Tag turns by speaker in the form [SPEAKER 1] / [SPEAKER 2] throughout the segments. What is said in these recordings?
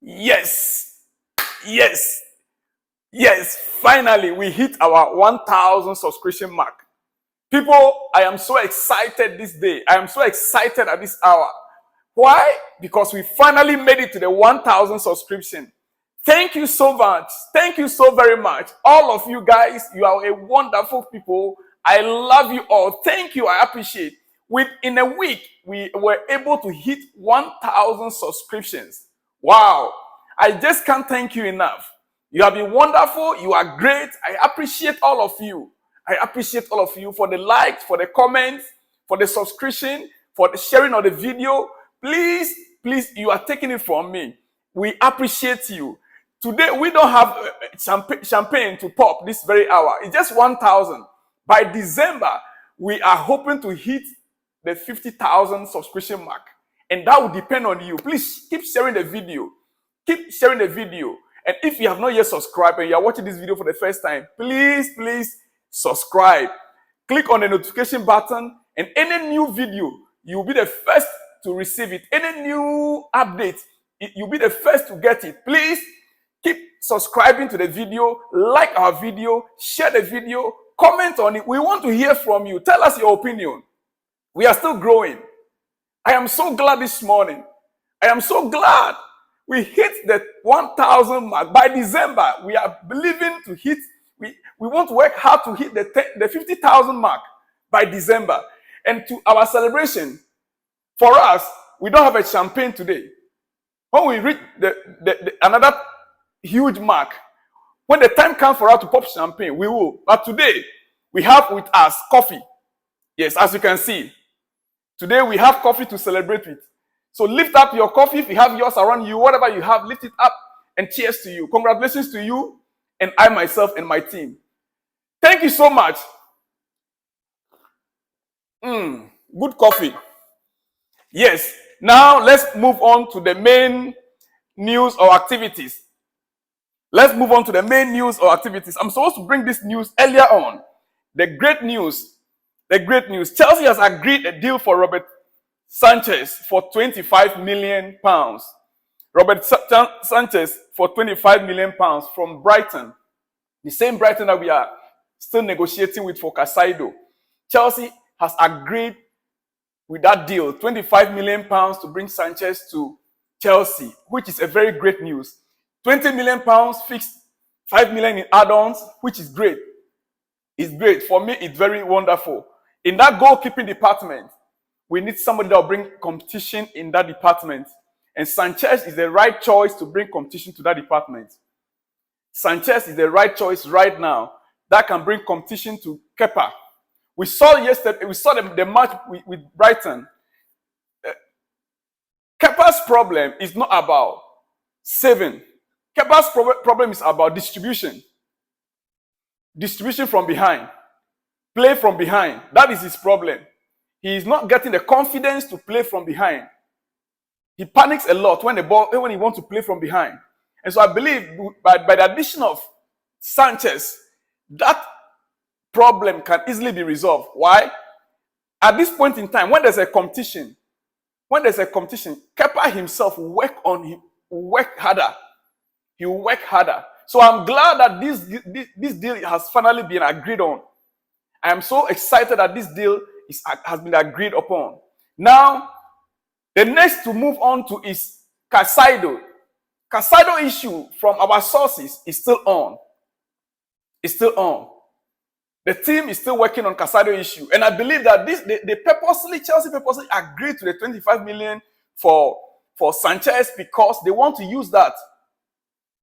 [SPEAKER 1] Yes, yes, yes. Finally, we hit our 1,000 subscription mark. People, I am so excited this day. I am so excited at this hour. Why? Because we finally made it to the 1,000 subscription. Thank you so much. Thank you so very much. All of you guys, you are a wonderful people. I love you all. Thank you. I appreciate. Within a week, we were able to hit 1,000 subscriptions. Wow. I just can't thank you enough. You have been wonderful. You are great. I appreciate all of you. I appreciate all of you for the likes, for the comments, for the subscription, for the sharing of the video. Please, please, you are taking it from me. We appreciate you. Today, we don't have champagne to pop this very hour. It's just 1,000. By December, we are hoping to hit the 50,000 subscription mark. And that will depend on you. Please keep sharing the video. Keep sharing the video. And if you have not yet subscribed and you are watching this video for the first time, please, please subscribe. Click on the notification button, and any new video, you'll be the first to receive it. Any new update, you'll be the first to get it. Please keep subscribing to the video, like our video, share the video, comment on it. We want to hear from you. Tell us your opinion. We are still growing. I am so glad this morning. I am so glad we hit the 1,000 mark. By December, we are believing to hit, we want to work hard to hit the 50,000 mark by December. And to our celebration, for us, we don't have a champagne today. When we reach another huge mark, when the time comes for us to pop champagne, we will. But today, we have with us coffee. Yes, as you can see. Today, we have coffee to celebrate with. So lift up your coffee. If you have yours around you, whatever you have, lift it up and cheers to you. Congratulations to you and I myself and my team. Thank you so much. Good coffee. Yes. Now let's move on to the main news or activities. Let's move on to the main news or activities. I'm supposed to bring this news earlier on. The great news. The great news. Chelsea has agreed a deal for Robert Sanchez for £25 million. Robert Sanchez for £25 million from Brighton. The same Brighton that we are still negotiating with for Casado. Chelsea has agreed with that deal, £25 million to bring Sanchez to Chelsea, which is a very great news. £20 million fixed, $5 million in add-ons, which is great. It's great. For me, it's very wonderful. In that goalkeeping department, we need somebody that will bring competition in that department. And Sanchez is the right choice to bring competition to that department. Sanchez is the right choice right now that can bring competition to Kepa. We saw yesterday, we saw the match with Brighton. Kepa's problem is not about saving. Kepa's problem is about distribution. Distribution from behind. Play from behind. That is his problem. He is not getting the confidence to play from behind. He panics a lot when he wants to play from behind. And so I believe by the addition of Sanchez, that problem can easily be resolved. Why? At this point in time, when there's a competition, Kepa himself will work harder. He will work harder. So I'm glad that this deal has finally been agreed on. I am so excited that this deal has been agreed upon. Now, the next to move on to is Casado. Casado issue from our sources is still on. It's still on. The team is still working on Casado issue. And I believe that Chelsea purposely agreed to the 25 million for Sanchez because they want to use that.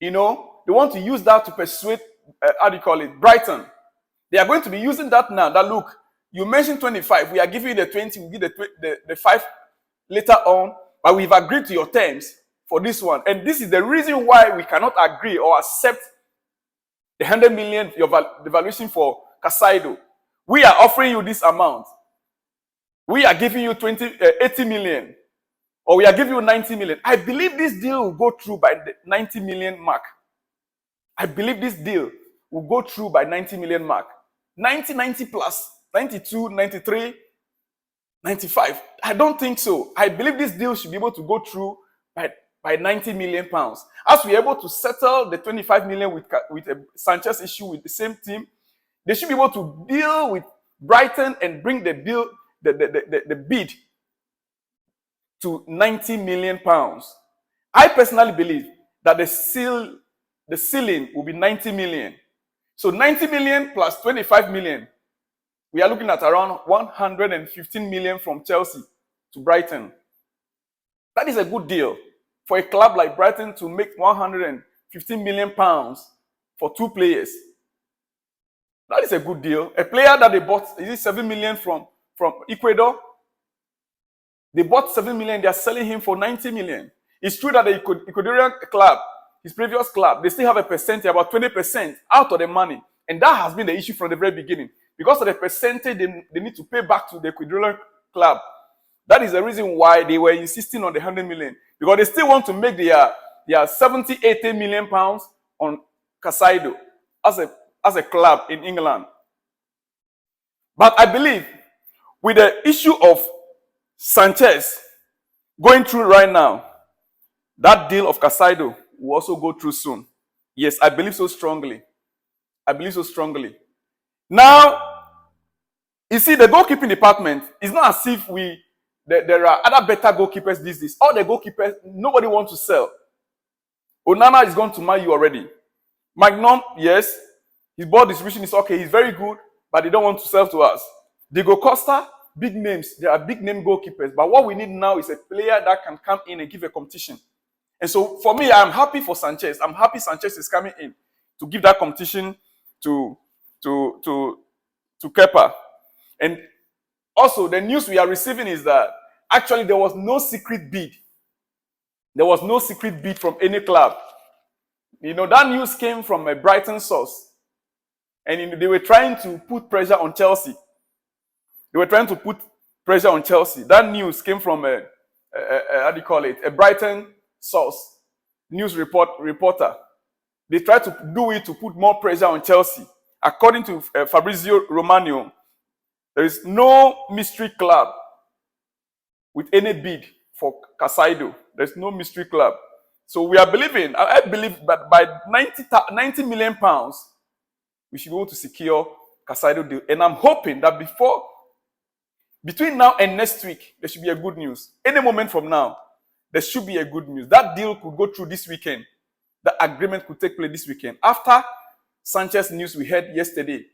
[SPEAKER 1] They want to use that to persuade, Brighton. They are going to be using that now. That look, you mentioned 25. We are giving you the 20. We give the 5 later on. But we've agreed to your terms for this one. And this is the reason why we cannot agree or accept the 100 million the valuation for Casado. We are offering you this amount. We are giving you 80 million. Or we are giving you 90 million. I believe this deal will go through by the 90 million mark. I believe this deal will go through by 90 million mark. 90 plus, 92, 93, 95. I don't think so. I believe this deal should be able to go through by by 90 million pounds. As we're able to settle the 25 million with a Sanchez issue with the same team, they should be able to deal with Brighton and bring the bid to 90 million pounds. I personally believe that the ceiling will be 90 million. So 90 million plus 25 million, we are looking at around 115 million from Chelsea to Brighton. That is a good deal for a club like Brighton to make 115 million pounds for 2 players. That is a good deal. A player that they bought, is it 7 million from Ecuador? They bought 7 million, they are selling him for 90 million. It's true that the Ecuadorian club, his previous club, they still have a percentage, about 20% out of the money. And that has been the issue from the very beginning. Because of the percentage they need to pay back to the Ecuadorian club. That is the reason why they were insisting on the 100 million. Because they still want to make their 70, 80 million pounds on Casado as a club in England. But I believe with the issue of Sanchez going through right now, that deal of Casado will also go through soon. Yes, I believe so strongly. I believe so strongly. Now, you see, the goalkeeping department is not as if there are other better goalkeepers these days. All the goalkeepers, nobody wants to sell. Onana is going to Man U already. Magnum, yes, his ball distribution is okay. He's very good, but they don't want to sell to us. Diego Costa, big names. There are big name goalkeepers. But what we need now is a player that can come in and give a competition. And so for me, I'm happy for Sanchez. I'm happy Sanchez is coming in to give that competition to Kepa. And also, the news we are receiving is that actually there was no secret bid. There was no secret bid from any club. You know, that news came from a Brighton source. And they were trying to put pressure on Chelsea. They were trying to put pressure on Chelsea. That news came from a Brighton source, news reporter. They tried to do it to put more pressure on Chelsea. According to Fabrizio Romano, there is no mystery club with any bid for Casado. There's no mystery club. So we are believing, I believe that by 90 million pounds, we should be able to secure Casado deal. And I'm hoping that between now and next week, there should be a good news. Any moment from now, there should be a good news. That deal could go through this weekend. The agreement could take place this weekend. After Sanchez news we heard yesterday,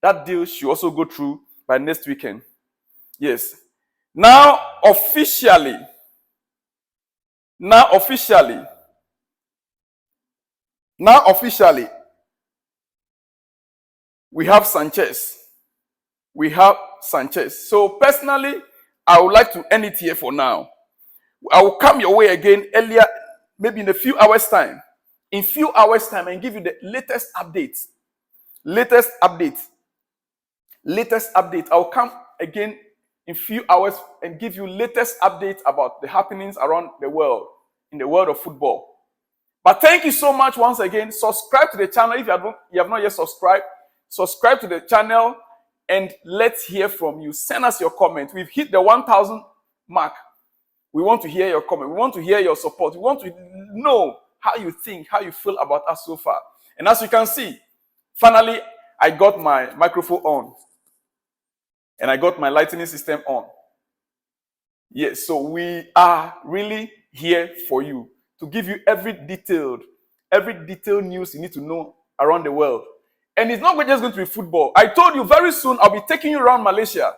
[SPEAKER 1] that deal should also go through by next weekend. Yes. Now officially, we have Sanchez. We have Sanchez. So personally, I would like to end it here for now. I will come your way again earlier, maybe in a few hours' time. In few hours' time, and give you the latest updates. Latest update. I'll come again in few hours and give you latest updates about the happenings around the world, in the world of football. But thank you so much once again. Subscribe to the channel if you have not yet subscribed. Subscribe to the channel and let's hear from you. Send us your comment. We've hit the 1,000 mark. We want to hear your comment. We want to hear your support. We want to know how you think, how you feel about us so far. And as you can see, finally, I got my microphone on. And I got my lighting system on. Yes, so we are really here for you to give you every detailed news you need to know around the world. And it's not just going to be football. I told you very soon I'll be taking you around Malaysia.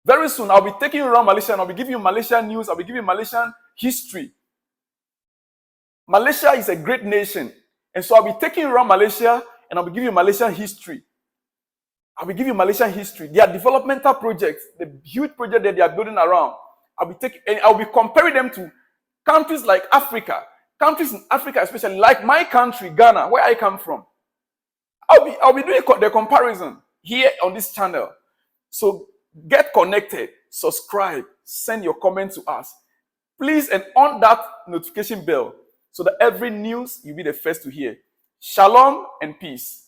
[SPEAKER 1] Very soon I'll be taking you around Malaysia and I'll be giving you Malaysian news. I'll be giving you Malaysian history. Malaysia is a great nation. And so I'll be taking you around Malaysia and I'll be giving you Malaysian history. I'll be giving you Malaysian history. Their developmental projects, the huge project that they are building around. I'll be comparing them to countries like Africa. Countries in Africa, especially like my country, Ghana, where I come from. I'll be doing the comparison here on this channel. So get connected, subscribe, send your comments to us. Please, and on that notification bell so that every news you'll be the first to hear. Shalom and peace.